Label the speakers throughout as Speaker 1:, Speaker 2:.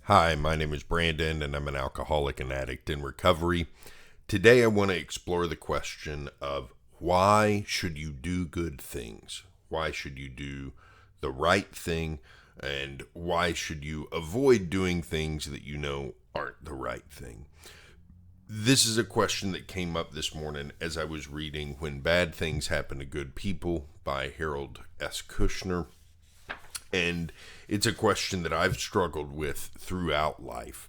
Speaker 1: Hi, my name is Brandon, and I'm an alcoholic and addict in recovery. Today, I want to explore the question of why should you do good things? Why should you do the right thing? And why should you avoid doing things that you know aren't the right thing? This is a question that came up this morning as I was reading When Bad Things Happen to Good People by Harold S. Kushner. And it's a question that I've struggled with throughout life.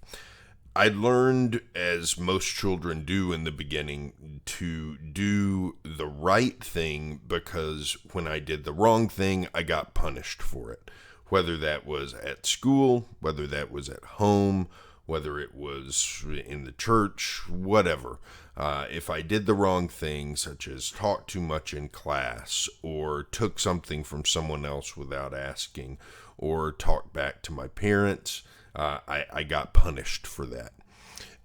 Speaker 1: I learned, as most children do in the beginning, to do the right thing because when I did the wrong thing, I got punished for it. Whether that was at school, whether that was at home, whether it was in the church, whatever. If I did the wrong thing, such as talked too much in class, or took something from someone else without asking, or talked back to my parents, I got punished for that.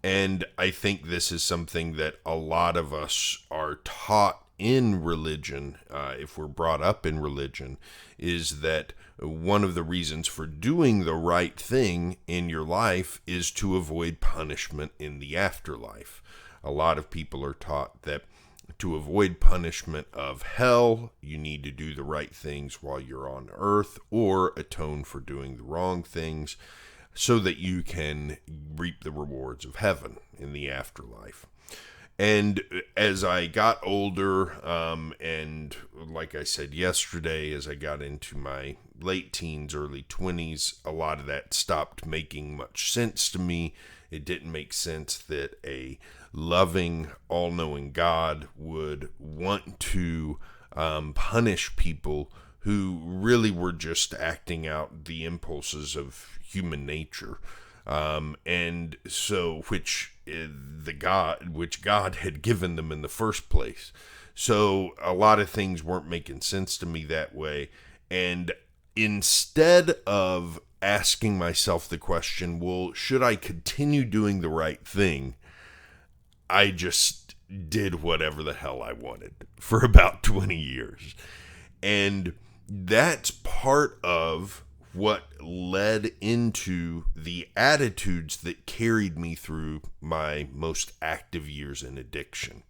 Speaker 1: And I think this is something that a lot of us are taught in religion, if we're brought up in religion, is that one of the reasons for doing the right thing in your life is to avoid punishment in the afterlife. A lot of people are taught that to avoid punishment of hell, you need to do the right things while you're on earth or atone for doing the wrong things so that you can reap the rewards of heaven in the afterlife. And as I got older, and like I said yesterday, as I got into my late teens, early 20s, a lot of that stopped making much sense to me. It didn't make sense that a loving, all-knowing God would want to punish people who really were just acting out the impulses of human nature. And so, which God had given them in the first place. So a lot of things weren't making sense to me that way. And instead of asking myself the question, well, should I continue doing the right thing? I just did whatever the hell I wanted for about 20 years. And that's part of what led into the attitudes that carried me through my most active years in addiction.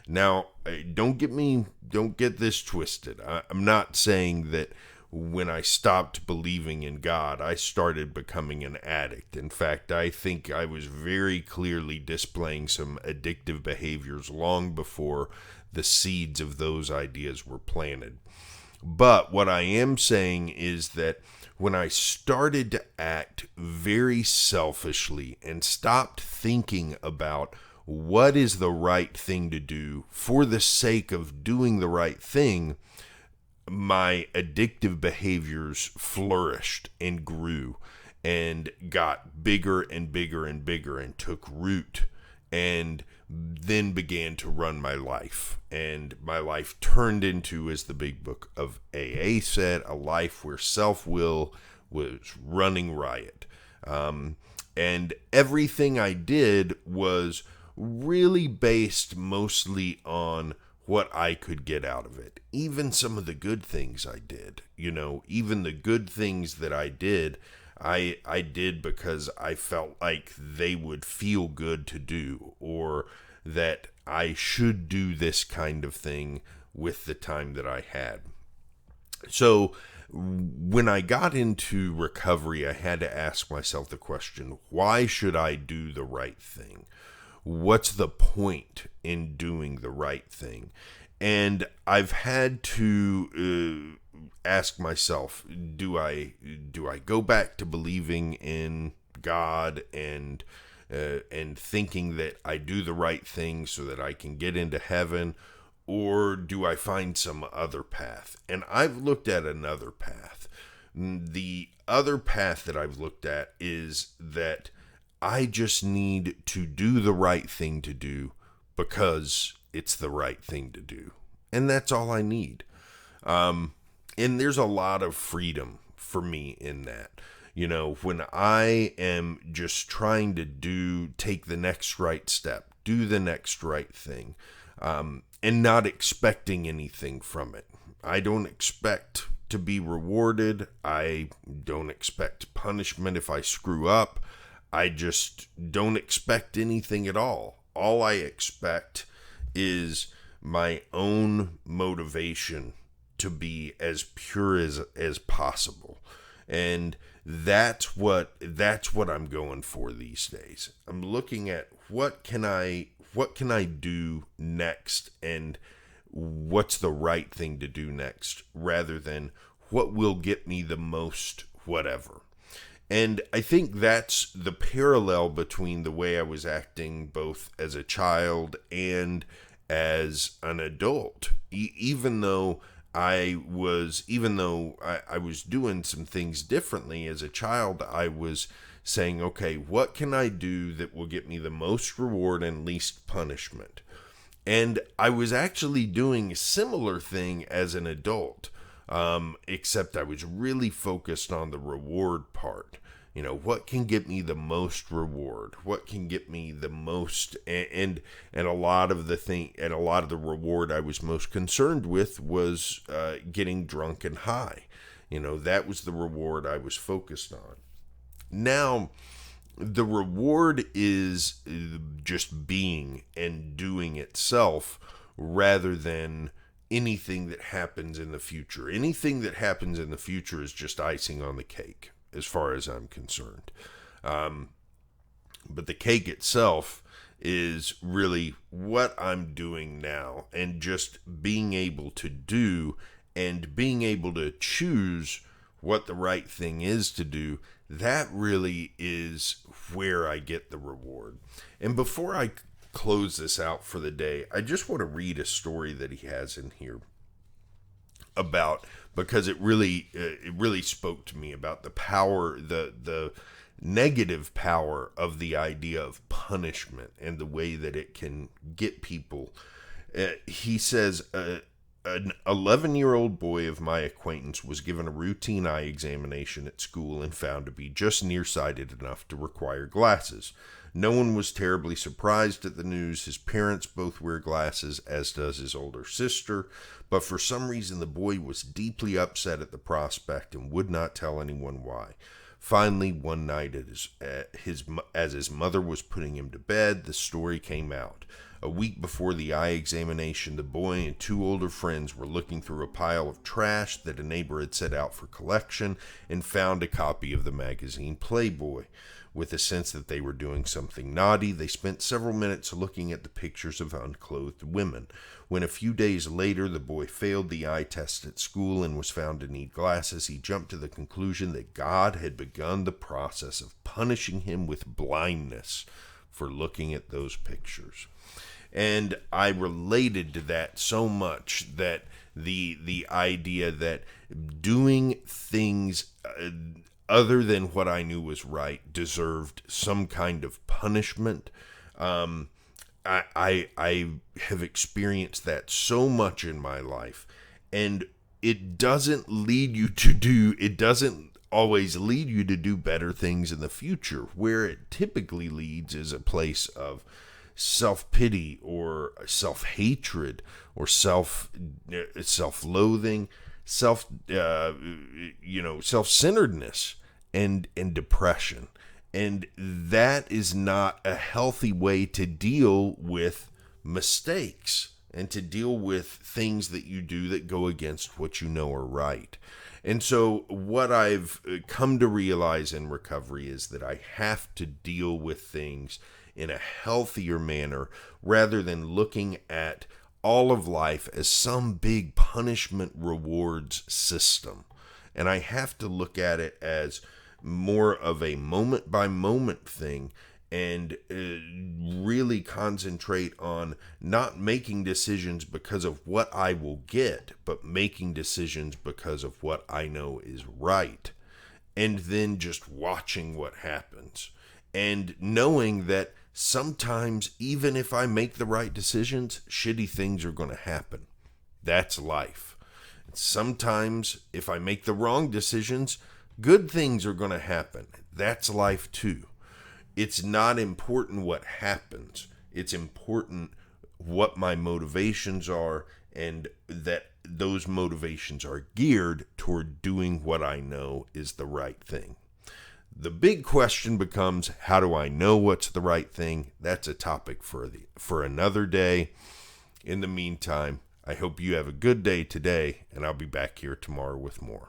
Speaker 1: Now, don't get this twisted. I'm not saying that when I stopped believing in God, I started becoming an addict. In fact, I think I was very clearly displaying some addictive behaviors long before the seeds of those ideas were planted. But what I am saying is that when I started to act very selfishly and stopped thinking about what is the right thing to do for the sake of doing the right thing, my addictive behaviors flourished and grew and got bigger and bigger and bigger and took root and then began to run my life. And my life turned into, as the big book of AA said, a life where self-will was running riot. And everything I did was really based mostly on what I could get out of it. Even some of the good things I did, even the good things that I did did because I felt like they would feel good to do, or that I should do this kind of thing with the time that I had. So when I got into recovery, I had to ask myself the question, why should I do the right thing? What's the point in doing the right thing? And I've had to ask myself, do I go back to believing in God and thinking that I do the right thing so that I can get into heaven, or do I find some other path? And I've looked at another path. The other path that I've looked at is that I just need to do the right thing to do because it's the right thing to do. And that's all I need. And there's a lot of freedom for me in that. When I am just trying to take the next right step, do the next right thing, and not expecting anything from it. I don't expect to be rewarded. I don't expect punishment if I screw up. I just don't expect anything at all. All I expect is my own motivation to be as pure as possible. And that's what I'm going for these days. I'm looking at what can I do next, and what's the right thing to do next, rather than what will get me the most whatever. And I think that's the parallel between the way I was acting both as a child and as an adult. Even though I was doing some things differently as a child, I was saying, okay, what can I do that will get me the most reward and least punishment? And I was actually doing a similar thing as an adult, except I was really focused on the reward part. You know, what can get me the most reward? What can get me the most? And a lot of the reward I was most concerned with was getting drunk and high. You know, that was the reward I was focused on. Now, the reward is just being and doing itself, rather than anything that happens in the future. Anything that happens in the future is just icing on the cake, as far as I'm concerned. But the cake itself is really what I'm doing now, and just being able to do and being able to choose what the right thing is to do. That really is where I get the reward. And before I close this out for the day, I just want to read a story that he has in here about, because it really spoke to me about the power, the negative power of the idea of punishment and the way that it can get people. He says, an 11-year-old boy of my acquaintance was given a routine eye examination at school and found to be just nearsighted enough to require glasses. No one was terribly surprised at the news. His parents both wear glasses, as does his older sister, but for some reason the boy was deeply upset at the prospect and would not tell anyone why. Finally, one night as his mother was putting him to bed, the story came out. A week before the eye examination, the boy and two older friends were looking through a pile of trash that a neighbor had set out for collection and found a copy of the magazine Playboy. With a sense that they were doing something naughty, they spent several minutes looking at the pictures of unclothed women. When a few days later the boy failed the eye test at school and was found to need glasses, he jumped to the conclusion that God had begun the process of punishing him with blindness for looking at those pictures. And I related to that so much, that the idea that doing things other than what I knew was right deserved some kind of punishment. I have experienced that so much in my life, and it doesn't always lead you to do better things in the future. Where it typically leads is a place of self-pity or self-hatred or self-loathing, self-centeredness and depression. And that is not a healthy way to deal with mistakes and to deal with things that you do that go against what you know are right. And so what I've come to realize in recovery is that I have to deal with things in a healthier manner, rather than looking at all of life as some big punishment rewards system. And I have to look at it as more of a moment by moment thing, and really concentrate on not making decisions because of what I will get, but making decisions because of what I know is right. And then just watching what happens, and knowing that sometimes, even if I make the right decisions, shitty things are going to happen. That's life. Sometimes, if I make the wrong decisions, good things are going to happen. That's life too. It's not important what happens. It's important what my motivations are, and that those motivations are geared toward doing what I know is the right thing. The big question becomes, how do I know what's the right thing? That's a topic for another day. In the meantime, I hope you have a good day today, and I'll be back here tomorrow with more.